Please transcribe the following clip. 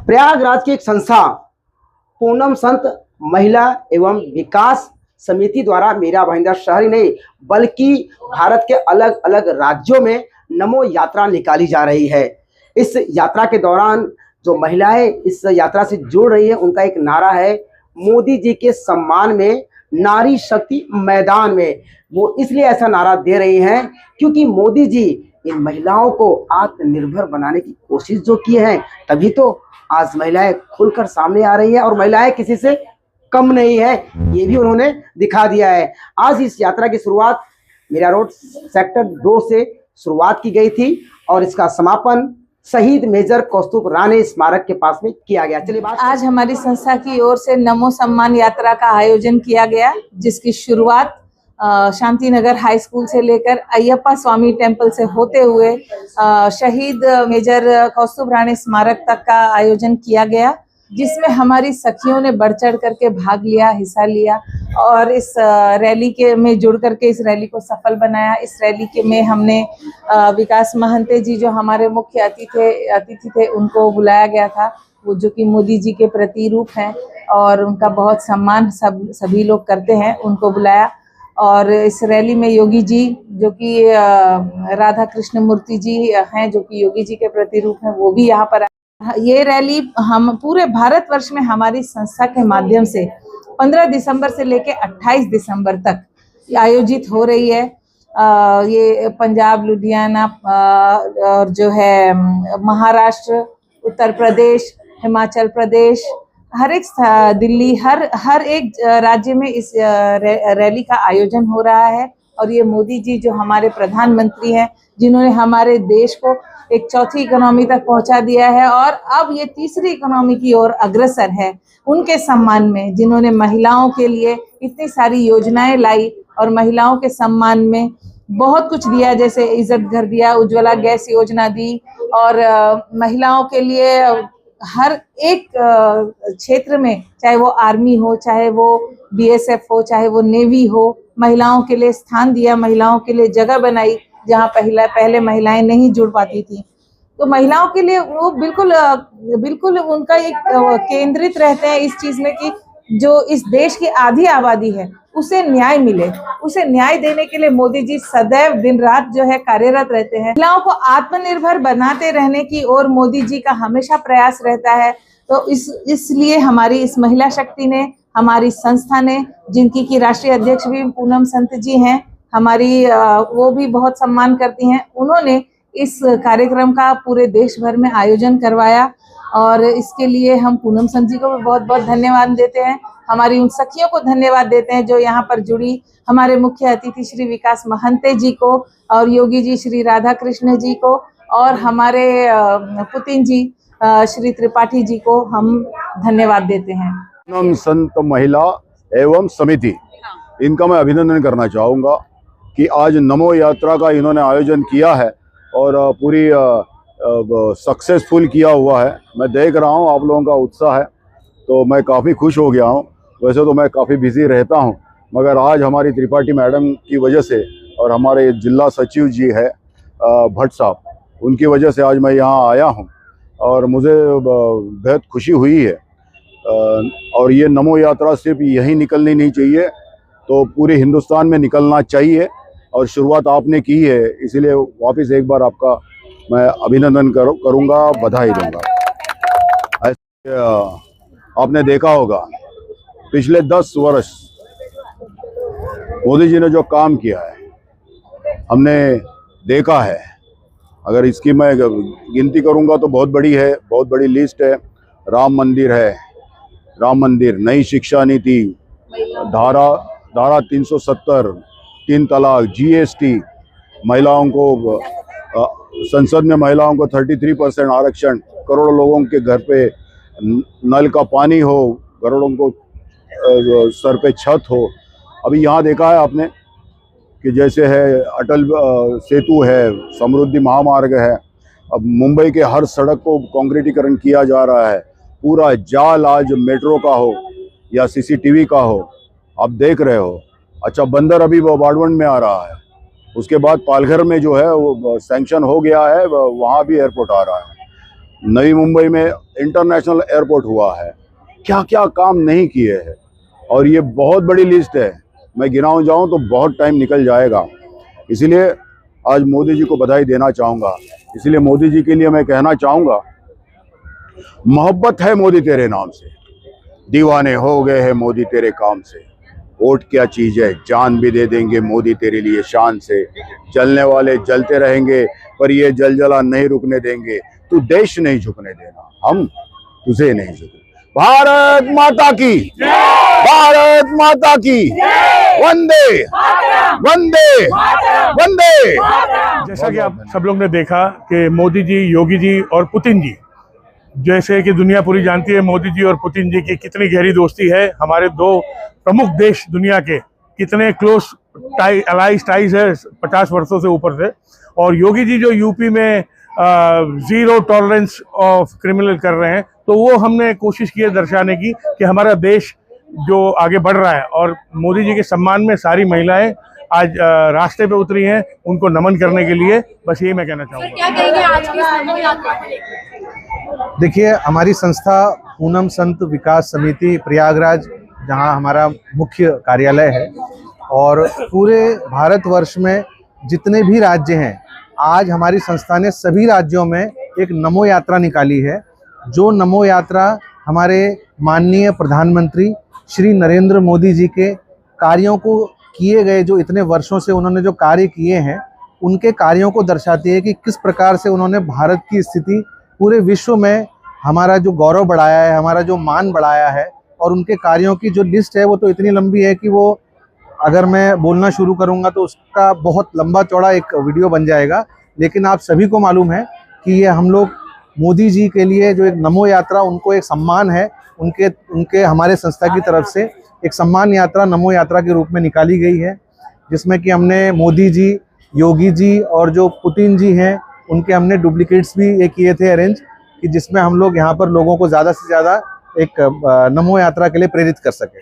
प्रयागराज की एक संस्था पूनम संत महिला एवं विकास समिति द्वारा मेरा भाईंदर शहर ही नहीं बल्कि भारत के अलग अलग राज्यों में नमो यात्रा निकाली जा रही है। इस यात्रा के दौरान जो महिलाएं इस यात्रा से जुड़ रही है उनका एक नारा है, मोदी जी के सम्मान में नारी शक्ति मैदान में। वो इसलिए ऐसा नारा दे रही हैं क्योंकि मोदी जी इन महिलाओं को आत्मनिर्भर बनाने की कोशिश जो की है, तभी तो आज महिलाएं खुलकर सामने आ रही है और महिलाएं किसी से कम नहीं है, ये भी उन्होंने दिखा दिया है। आज इस यात्रा की शुरुआत मीरा रोड सेक्टर 2 से शुरुआत की गई थी और इसका समापन शहीद मेजर कौस्तुभ राणे स्मारक के पास में किया गया। चलिए आज हमारी संस्था की ओर से नमो सम्मान यात्रा का आयोजन किया गया, जिसकी शुरुआत शांति नगर हाई स्कूल से लेकर अयप्पा स्वामी टेम्पल से होते हुए शहीद मेजर कौस्तुभ राणे स्मारक तक का आयोजन किया गया, जिसमें हमारी सखियों ने बढ़ चढ़ करके भाग लिया, हिस्सा लिया और इस रैली के में जुड़ करके इस रैली को सफल बनाया। इस रैली के में हमने विकास महंते जी जो हमारे मुख्य अतिथि थे उनको बुलाया गया था, वो जो कि मोदी जी के प्रतिरूप हैं और उनका बहुत सम्मान सभी लोग करते हैं, उनको बुलाया। और इस रैली में योगी जी जो कि राधा कृष्ण मूर्ति जी हैं, जो कि योगी जी के प्रतिरूप हैं, वो भी यहाँ पर। ये रैली हम पूरे भारतवर्ष में हमारी संस्था के माध्यम से 15 दिसंबर से लेकर 28 दिसंबर तक आयोजित हो रही है। ये पंजाब, लुधियाना और जो है महाराष्ट्र, उत्तर प्रदेश, हिमाचल प्रदेश, हर एक दिल्ली, हर एक राज्य में इस रैली का आयोजन हो रहा है। और ये मोदी जी जो हमारे प्रधानमंत्री हैं, जिन्होंने हमारे देश को एक चौथी इकोनॉमी तक पहुंचा दिया है और अब ये तीसरी इकोनॉमी की ओर अग्रसर है, उनके सम्मान में, जिन्होंने महिलाओं के लिए इतनी सारी योजनाएं लाई और महिलाओं के सम्मान में बहुत कुछ दिया, जैसे इज्जत घर दिया, उज्ज्वला गैस योजना दी और महिलाओं के लिए हर एक क्षेत्र में, चाहे वो आर्मी हो, चाहे वो बीएसएफ हो, चाहे वो नेवी हो, महिलाओं के लिए स्थान दिया, महिलाओं के लिए जगह बनाई जहाँ पहले महिलाएं नहीं जुड़ पाती थी। तो महिलाओं के लिए वो बिल्कुल उनका एक केंद्रित रहते हैं इस चीज में कि जो इस देश की आधी आबादी है उसे न्याय मिले। उसे न्याय देने के लिए मोदी जी सदैव दिन रात जो है कार्यरत रहते हैं। महिलाओं को आत्मनिर्भर बनाते रहने की ओर मोदी जी का हमेशा प्रयास रहता है। तो इसलिए हमारी इस महिला शक्ति ने, हमारी संस्था ने, जिनकी की राष्ट्रीय अध्यक्ष भी पूनम संत जी हैं, हमारी वो भी बहुत सम्मान करती हैं, उन्होंने इस कार्यक्रम का पूरे देश भर में आयोजन करवाया और इसके लिए हम पूनम संत जी को भी बहुत बहुत धन्यवाद देते हैं। हमारी उन सखियों को धन्यवाद देते हैं जो यहाँ पर जुड़ी, हमारे मुख्य अतिथि श्री विकास महंते जी को और योगी जी श्री राधा कृष्ण जी को और हमारे पुतिन जी श्री त्रिपाठी जी को हम धन्यवाद देते हैं। पूनम संत महिला एवं समिति, इनका मैं अभिनंदन करना चाहूँगा कि आज नमो यात्रा का इन्होंने आयोजन किया है और पूरी सक्सेसफुल किया हुआ है। मैं देख रहा हूँ आप लोगों का उत्साह है, तो मैं काफ़ी खुश हो गया हूँ। वैसे तो मैं काफ़ी बिजी रहता हूँ, मगर आज हमारी त्रिपाठी मैडम की वजह से और हमारे जिला सचिव जी है भट्ट साहब, उनकी वजह से आज मैं यहाँ आया हूँ और मुझे बेहद खुशी हुई है। और ये नमो यात्रा सिर्फ यहीं निकलनी नहीं चाहिए, तो पूरे हिंदुस्तान में निकलना चाहिए और शुरुआत आपने की है, इसीलिए वापस एक बार आपका मैं अभिनंदन करूँगा, बधाई दूंगा। आपने देखा होगा पिछले 10 वर्ष मोदी जी ने जो काम किया है, हमने देखा है। अगर इसकी मैं गिनती करूंगा तो बहुत बड़ी है, बहुत बड़ी लिस्ट है। राम मंदिर है, राम मंदिर, नई शिक्षा नीति, धारा 370, 3 तलाक, जीएसटी, महिलाओं को संसद में महिलाओं को 33% आरक्षण, करोड़ों लोगों के घर पे नल का पानी हो, करोड़ों को सर पे छत हो। अभी यहाँ देखा है आपने कि जैसे है अटल सेतु है, समृद्धि महामार्ग है, अब मुंबई के हर सड़क को कंक्रीटीकरण किया जा रहा है। पूरा जाल आज मेट्रो का हो या सीसीटीवी का हो, आप देख रहे हो। अच्छा, बंदर अभी वो बाड़वन में आ रहा है, उसके बाद पालघर में जो है वो सैंक्शन हो गया है, वहाँ भी एयरपोर्ट आ रहा है। नई मुंबई में इंटरनेशनल एयरपोर्ट हुआ है, क्या क्या काम नहीं किए हैं। और ये बहुत बड़ी लिस्ट है, मैं गिनाऊं जाऊं तो बहुत टाइम निकल जाएगा। इसीलिए आज मोदी जी को बधाई देना चाहूँगा। इसलिए मोदी जी के लिए मैं कहना चाहूँगा, मोहब्बत है मोदी तेरे नाम से, दीवाने हो गए हैं मोदी तेरे काम से। वोट क्या चीज़ है, जान भी दे देंगे मोदी तेरे लिए शान से। जलने वाले जलते रहेंगे पर ये जलजला नहीं रुकने देंगे। तू देश नहीं झुकने देना, हम तुझे नहीं झुकने। भारत माता की, भारत माता की, वंदे वंदे वंदे। जैसा कि आप सब लोग ने देखा कि मोदी जी, योगी जी और पुतिन जी, जैसे कि दुनिया पूरी जानती है मोदी जी और पुतिन जी की कितनी गहरी दोस्ती है। हमारे दो प्रमुख देश दुनिया के कितने क्लोज टाइज है 50 वर्षों से ऊपर से। और योगी जी जो यूपी में जीरो टॉलरेंस ऑफ क्रिमिनल कर रहे हैं, तो वो हमने कोशिश की है दर्शाने की कि हमारा देश जो आगे बढ़ रहा है। और मोदी जी के सम्मान में सारी महिलाएं आज रास्ते पे उतरी हैं उनको नमन करने के लिए। बस यही मैं कहना चाहूँगा। क्या कहेंगे आज की इस नमो यात्रा को लेकर? देखिए, हमारी संस्था पूनम संत विकास समिति प्रयागराज, जहां हमारा मुख्य कार्यालय है, और पूरे भारतवर्ष में जितने भी राज्य हैं, आज हमारी संस्था ने सभी राज्यों में एक नमो यात्रा निकाली है। जो नमो यात्रा हमारे माननीय प्रधानमंत्री श्री नरेंद्र मोदी जी के कार्यों को किए गए, जो इतने वर्षों से उन्होंने जो कार्य किए हैं, उनके कार्यों को दर्शाती है कि किस प्रकार से उन्होंने भारत की स्थिति पूरे विश्व में, हमारा जो गौरव बढ़ाया है, हमारा जो मान बढ़ाया है। और उनके कार्यों की जो लिस्ट है वो तो इतनी लंबी है कि वो अगर मैं बोलना शुरू करूंगा तो उसका बहुत लंबा चौड़ा एक वीडियो बन जाएगा। लेकिन आप सभी को मालूम है कि ये हम लोग मोदी जी के लिए जो एक नमो यात्रा, उनको एक सम्मान है, उनके हमारे संस्था की तरफ से एक सम्मान यात्रा नमो यात्रा के रूप में निकाली गई है, जिसमें कि हमने मोदी जी, योगी जी और जो पुतिन जी हैं, उनके हमने डुप्लीकेट्स भी ये किए थे अरेंज, कि जिसमें हम लोग यहाँ पर लोगों को ज़्यादा से ज़्यादा एक नमो यात्रा के लिए प्रेरित कर सकें।